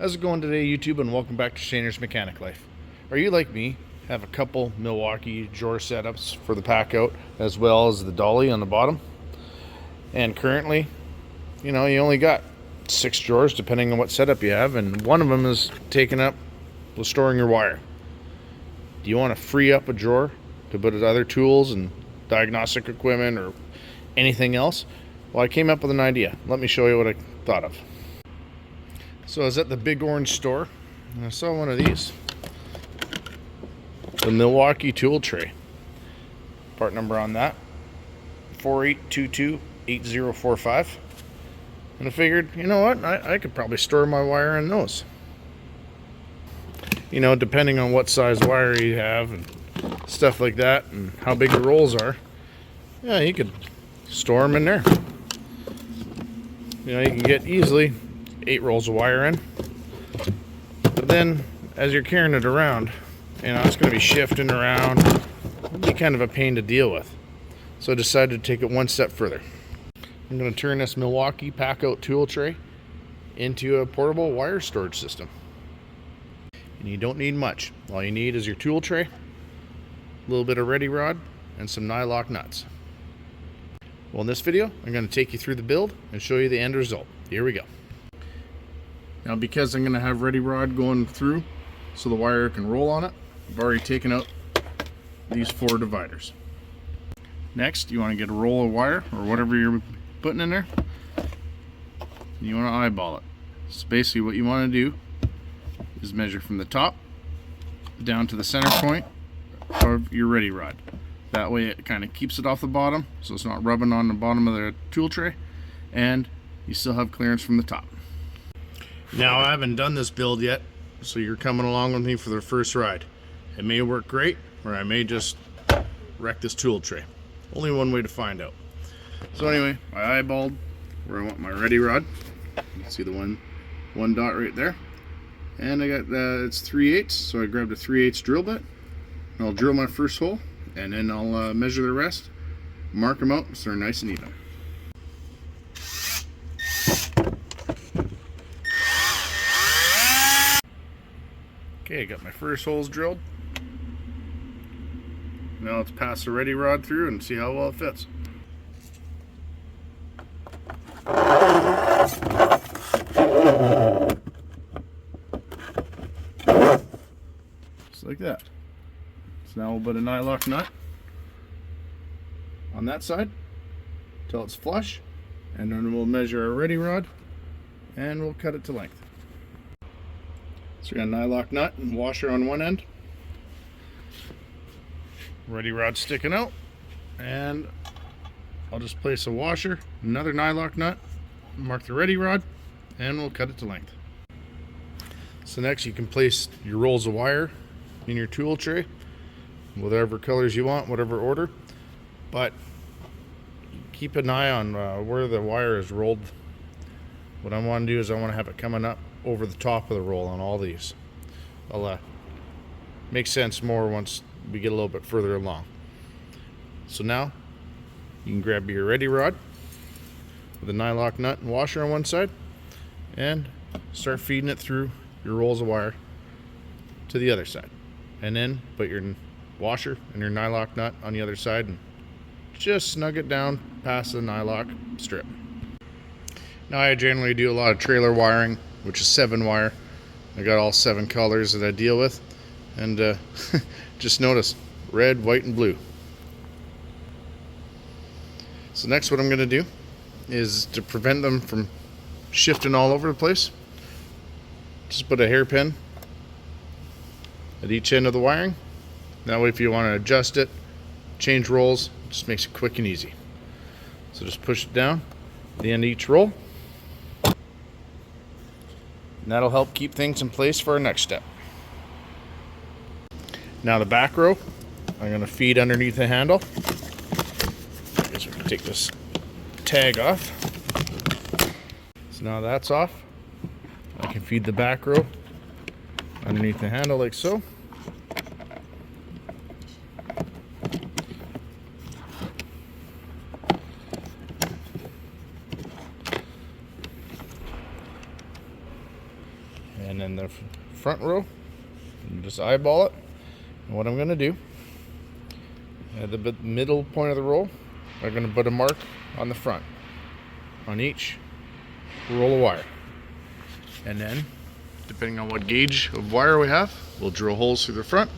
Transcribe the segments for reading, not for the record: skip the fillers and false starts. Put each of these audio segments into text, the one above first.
How's it going today, YouTube, and welcome back to Shainer's Mechanic Life. Are you like me, have a couple Milwaukee drawer setups for the Packout as well as the dolly on the bottom? And currently, you only got 6 drawers depending on what setup you have, and one of them is taken up with storing your wire. Do you want to free up a drawer to put other tools and diagnostic equipment or anything else? Well, I came up with an idea. Let me show you what I thought of. So I was at the Big Orange store and I saw one of these, the Milwaukee tool tray. Part number on that 48228045. And I figured, you know what, I could probably store my wire in those. Depending on what size wire you have and stuff like that and how big the rolls are, yeah, you could store them in there. You can get easily 8 rolls of wire in, but then as you're carrying it around, it's going to be shifting around. It'll be kind of a pain to deal with. So I decided to take it one step further. I'm going to turn this Milwaukee Packout tool tray into a portable wire storage system. And you don't need much. All you need is your tool tray, a little bit of ready rod, and some nylock nuts. Well, in this video, I'm going to take you through the build and show you the end result. Here we go. Now, because I'm going to have ready rod going through so the wire can roll on it, I've already taken out these 4 dividers. Next, you want to get a roll of wire or whatever you're putting in there. You want to eyeball it. So basically what you want to do is measure from the top down to the center point of your ready rod. That way it kind of keeps it off the bottom so it's not rubbing on the bottom of the tool tray, and you still have clearance from the top. Now, I haven't done this build yet, so you're coming along with me for the first ride. It may work great, or I may just wreck this tool tray. Only one way to find out. So anyway, I eyeballed where I want my ready rod. You can see the one dot right there. And I got, it's 3/8, so I grabbed a 3/8 drill bit. And I'll drill my first hole, and then I'll measure the rest, mark them out so they're nice and even. Okay, I got my first holes drilled. Now let's pass the ready rod through and see how well it fits. Just like that. So now we'll put a nylock nut on that side until it's flush, and then we'll measure our ready rod and we'll cut it to length. So we got a nylock nut and washer on one end, ready rod sticking out, and I'll just place a washer, another nylock nut, mark the ready rod, and we'll cut it to length. So next you can place your rolls of wire in your tool tray, whatever colors you want, whatever order, but keep an eye on where the wire is rolled. What I want to do is I want to have it coming up over the top of the roll on all these. I'll make sense more once we get a little bit further along. So now you can grab your ready rod with a nylock nut and washer on one side and start feeding it through your rolls of wire to the other side, and then put your washer and your nylock nut on the other side and just snug it down past the nylock strip. Now, I generally do a lot of trailer wiring, which is 7 wire. I got all 7 colors that I deal with, and just notice red, white, and blue. So next what I'm going to do is, to prevent them from shifting all over the place, just put a hairpin at each end of the wiring. That way if you want to adjust it, change rolls, it just makes it quick and easy. So just push it down at the end of each roll, and that'll help keep things in place for our next step. Now the back row, I'm going to feed underneath the handle. I guess we can take this tag off. So now that's off. I can feed the back row underneath the handle like so. And then the front row, just eyeball it. And what I'm going to do, at the middle point of the roll, I'm going to put a mark on the front, on each roll of wire. And then, depending on what gauge of wire we have, we'll drill holes through the front,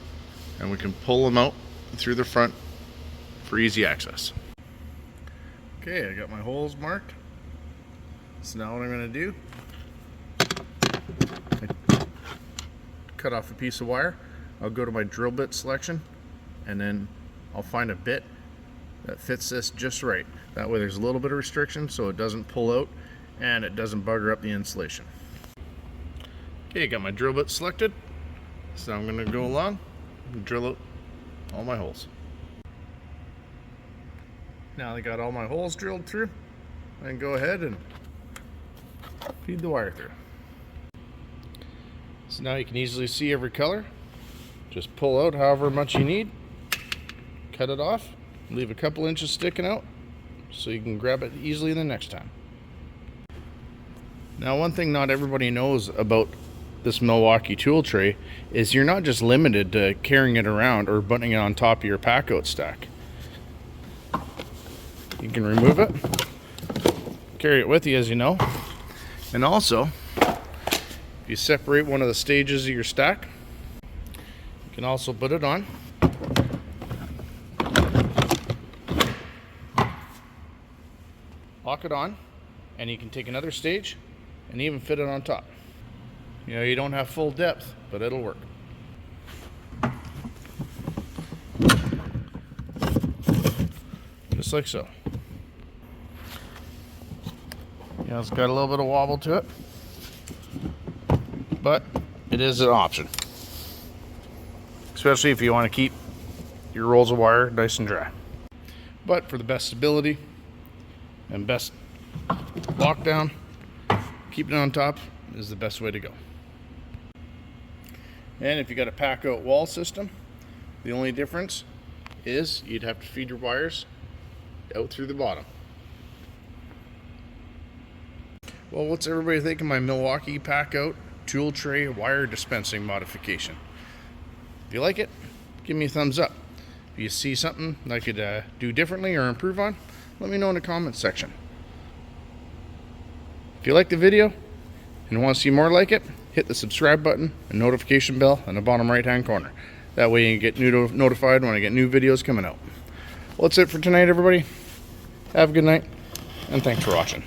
and we can pull them out through the front for easy access. Okay, I got my holes marked. So now what I'm going to do, cut off a piece of wire. I'll go to my drill bit selection, and then I'll find a bit that fits this just right. That way there's a little bit of restriction so it doesn't pull out and it doesn't bugger up the insulation. Okay, got my drill bit selected. So I'm going to go along and drill out all my holes. Now I got all my holes drilled through, I can go ahead and feed the wire through. So now you can easily see every color. Just pull out however much you need, cut it off, leave a couple inches sticking out so you can grab it easily the next time. Now, one thing not everybody knows about this Milwaukee tool tray is you're not just limited to carrying it around or putting it on top of your Packout stack. You can remove it, carry it with you, as you know, and also if you separate one of the stages of your stack, you can also put it on. Lock it on, and you can take another stage and even fit it on top. You know, you don't have full depth, but it'll work. Just like so. You know, it's got a little bit of wobble to it, but it is an option. Especially if you want to keep your rolls of wire nice and dry. But for the best stability and best lockdown, keeping it on top is the best way to go. And if you got a Packout wall system, the only difference is you'd have to feed your wires out through the bottom. Well, what's everybody think of my Milwaukee Packout tool tray wire dispensing modification? If you like it, give me a thumbs up. If you see something I could do differently or improve on, let me know in the comments section. If you like the video and want to see more like it, hit the subscribe button and notification bell in the bottom right hand corner. That way you get notified when I get new videos coming out. Well, that's it for tonight, everybody. Have a good night, and thanks for watching.